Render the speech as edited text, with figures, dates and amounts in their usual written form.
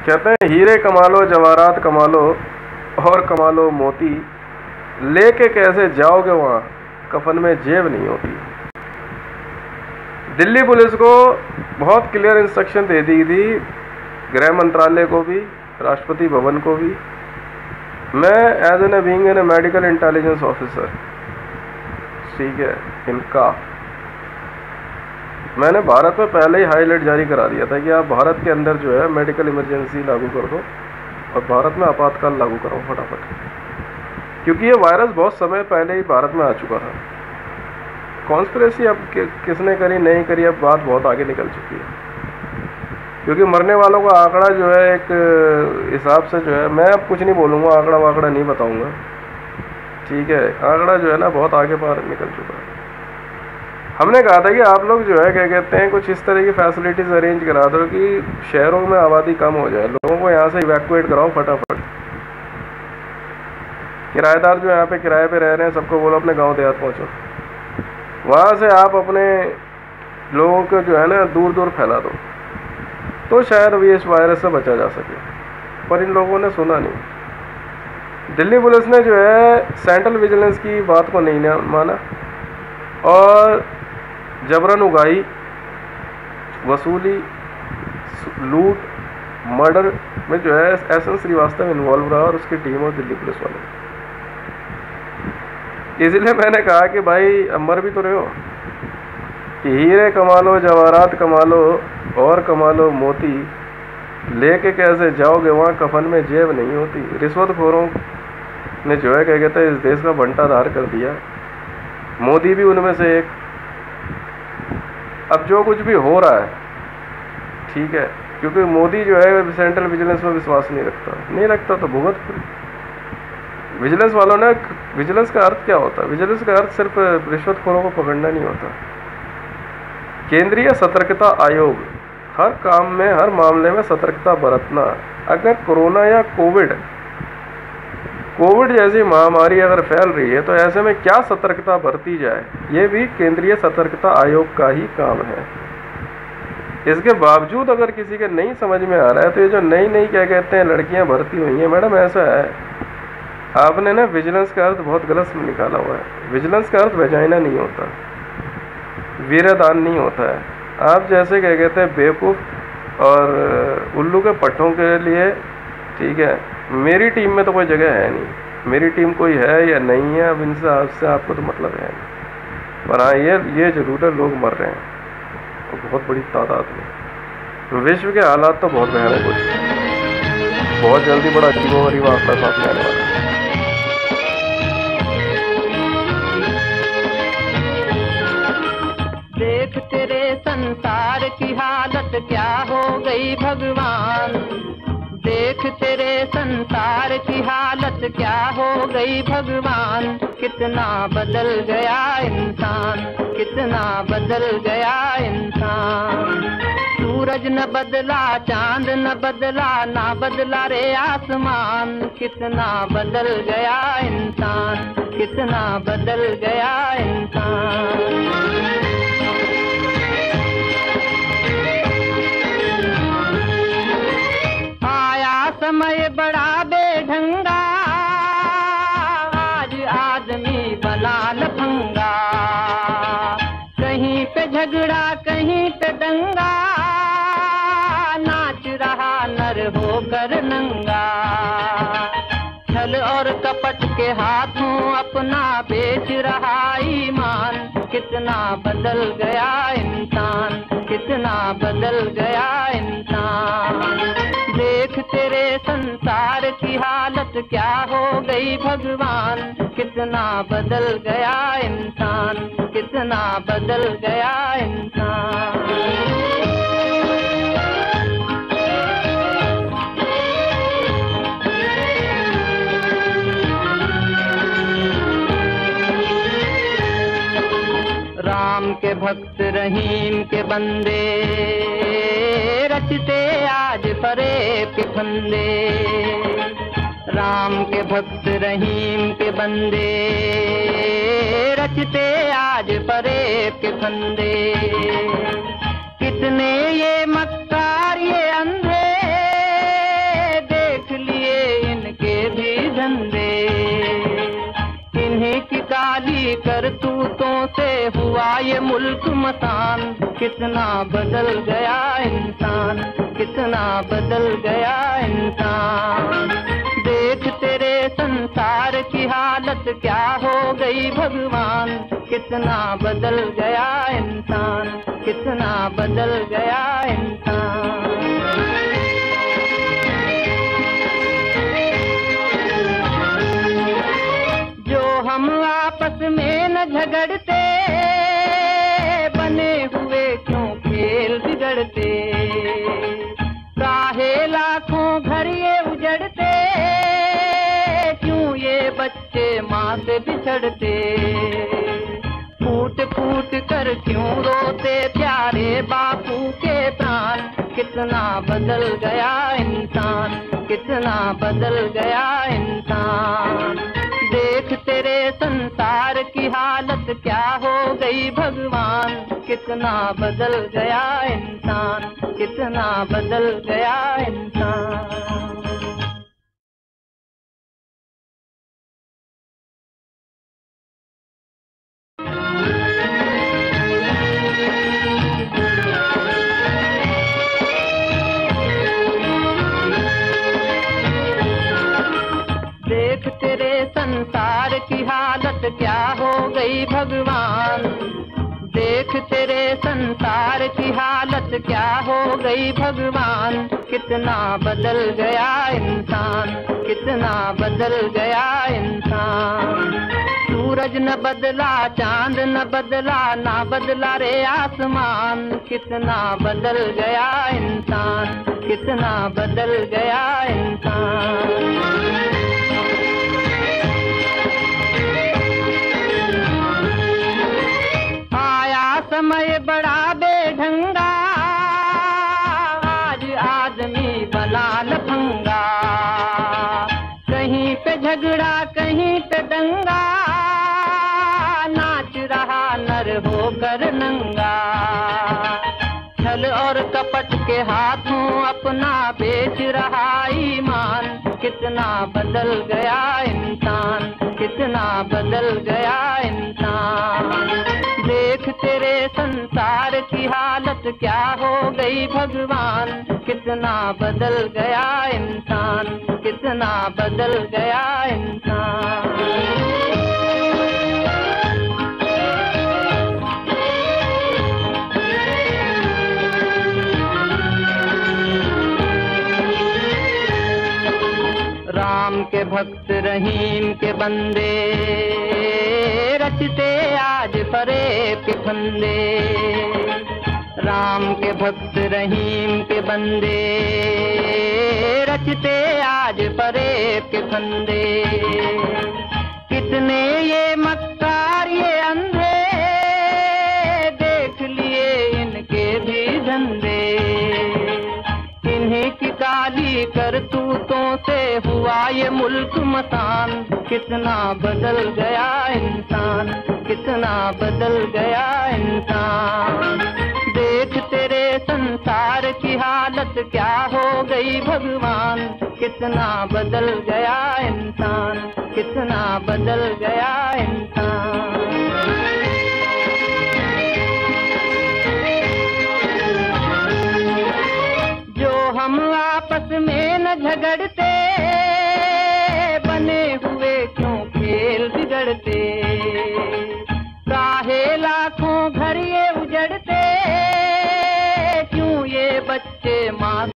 कहते हैं हीरे कमा लो, जवाहरात कमा लो और कमा लो मोती, लेके कैसे जाओगे वहाँ कफन में जेब नहीं होती। दिल्ली पुलिस को बहुत क्लियर इंस्ट्रक्शन दे दी थी, गृह मंत्रालय को भी, राष्ट्रपति भवन को भी। मैं as an being an medical intelligence officer, ठीक है, इनका मैंने भारत में पहले ही हाईलाइट जारी करा दिया था कि आप भारत के अंदर जो है मेडिकल इमरजेंसी लागू कर दो और भारत में आपातकाल लागू करो फटाफट, क्योंकि ये वायरस बहुत समय पहले ही भारत में आ चुका था। कॉन्स्पिरेसी अब किसने करी नहीं करी, अब बात बहुत आगे निकल चुकी है, क्योंकि मरने वालों का आंकड़ा जो है एक हिसाब से जो है, मैं अब कुछ नहीं बोलूँगा, आंकड़ा वाकड़ा नहीं बताऊँगा, ठीक है, आंकड़ा जो है ना बहुत आगे पार निकल चुका है। हमने कहा था कि आप लोग जो है क्या कहते हैं कुछ इस तरह की फैसिलिटीज़ अरेंज करा दो कि शहरों में आबादी कम हो जाए, लोगों को यहाँ से इवैक्यूएट कराओ फटाफट। किराएदार जो यहाँ पे किराए पे रह रहे हैं सबको बोलो अपने गांव देहात पहुँचो, वहाँ से आप अपने लोगों को जो है ना दूर दूर फैला दो, तो शायद भी इस वायरस से बचा जा सके। पर इन लोगों ने सुना नहीं। दिल्ली पुलिस ने जो है सेंट्रल विजिलेंस की बात को नहीं माना और जबरन उगाही, वसूली, लूट, मर्डर में जो है एसएन श्रीवास्तव इन्वॉल्व रहा और उसकी टीम और दिल्ली पुलिस वाले। इसलिए मैंने कहा कि भाई अब मर भी तो रहे हो कि हीरे कमा लो, जवाहरात कमा लो और कमा लो मोती, लेके कैसे जाओगे वहाँ कफन में जेब नहीं होती। रिश्वतखोरों ने जो है क्या कहते हैं इस देश का बंटाधार कर दिया, मोदी भी उनमें से एक। अब जो कुछ भी हो रहा है ठीक है, क्योंकि मोदी जो है सेंट्रल विजिलेंस में विश्वास नहीं रखता तो भुगत। विजिलेंस वालों ने, विजिलेंस का अर्थ क्या होता है? विजिलेंस का अर्थ सिर्फ रिश्वतखोरों को पकड़ना नहीं होता। केंद्रीय सतर्कता आयोग, हर काम में हर मामले में सतर्कता बरतना। अगर कोरोना या कोविड जैसी महामारी अगर फैल रही है तो ऐसे में क्या सतर्कता बरती जाए, ये भी केंद्रीय सतर्कता आयोग का ही काम है। इसके बावजूद अगर किसी के नहीं समझ में आ रहा है तो ये जो नई क्या कहते हैं लड़कियां भर्ती हुई हैं, मैडम ऐसा है, आपने ना विजिलेंस का अर्थ बहुत गलत निकाला हुआ है। विजिलेंस का अर्थ वेजाइना नहीं होता, वीरदान नहीं होता है। आप जैसे क्या कहते हैं बेवकूफ़ और उल्लू के पट्टों के लिए, ठीक है, मेरी टीम में तो कोई जगह है नहीं। मेरी टीम कोई है या नहीं है अब इनसे आपको तो मतलब है नहीं। पर हाँ ये जरूर है, लोग मर रहे हैं तो बहुत बड़ी तादाद में। विश्व के हालात तो बहुत भयानक हो चुके हैं, बहुत जल्दी बड़ा अजीबोगरीब आंकड़ा सामने आने वाला है। देख तेरे संसार की हालत क्या हो गई भगवान, देख तेरे संसार की हालत क्या हो गई भगवान। कितना बदल गया इंसान, कितना बदल गया इंसान। सूरज न बदला, चांद न बदला, ना बदला रे आसमान। कितना बदल गया इंसान, कितना बदल गया इंसान। समय बड़ा बेढंगा, आज आदमी बना लफंगा। कहीं पे झगड़ा कहीं पे दंगा, नाच रहा नर होकर नंगा। छल और कपट के हाथों अपना बेच रहा ईमान। कितना बदल गया इंसान, कितना बदल गया इंसान। देख तेरे संसार की हालत क्या हो गई भगवान। कितना बदल गया इंसान, कितना बदल गया इंसान। राम के भक्त रहीम के बंदे, रचते आज फरेब के फंदे। राम के भक्त रहीम के बंदे, रचते आज फरेब के फंदे। कितने ये मक्कार ये अंधे, से हुआ ये मुल्क मसान। कितना बदल गया इंसान, कितना बदल गया इंसान। देख तेरे संसार की हालत क्या हो गई भगवान। कितना बदल गया इंसान, कितना बदल गया इंसान। जो हम आपस में न झगड़ते, बने हुए क्यों खेल बिगड़ते। काहे लाखों घर ये उजड़ते, क्यों ये बच्चे माँ से बिछड़ते। फूट फूट कर क्यों रोते प्यारे बापू के प्राण। कितना बदल गया इंसान, कितना बदल गया इंसान। देख तेरे संसार की हालत क्या हो गई भगवान। कितना बदल गया इंसान, कितना बदल गया इंसान। देख तेरे संसार की हालत क्या हो गई भगवान। देख तेरे संसार की हालत क्या हो गई भगवान। कितना बदल गया इंसान, कितना बदल गया इंसान। सूरज न बदला, चांद न बदला, ना बदला रे आसमान। कितना बदल गया इंसान, कितना बदल गया इंसान। समय बड़ा बेढंगा, आज आदमी बना लफंगा। कहीं पे झगड़ा कहीं पे दंगा, नाच रहा नर होकर नंगा। छल और कपट के हाथों अपना बेच रहा ईमान। कितना बदल गया इंसान, कितना बदल गया इंसान। देख तेरे संसार की हालत क्या हो गई भगवान। कितना बदल गया इंसान, कितना बदल गया इंसान। राम के भक्त रहीम के बंदे, रचते आज फरेब के फंदे। राम के भक्त रहीम के बंदे, रचते आज फरेब के फंदे। कितने ये मक्कार ये अंधे, देख लिए इनके भी धंधे। इन्हीं की काली करतूतों से हुआ ये मुल्क मसान। कितना बदल गया इंसान, कितना बदल गया इंसान। देख तेरे संसार की हालत क्या हो गई भगवान। कितना बदल गया इंसान, कितना बदल गया इंसान। जो हम आपस में न झगड़ते, बने हुए क्यों खेल बिगड़ते। काहे लाखों घर ये उजड़ते, क्यों ये बच्चे माँ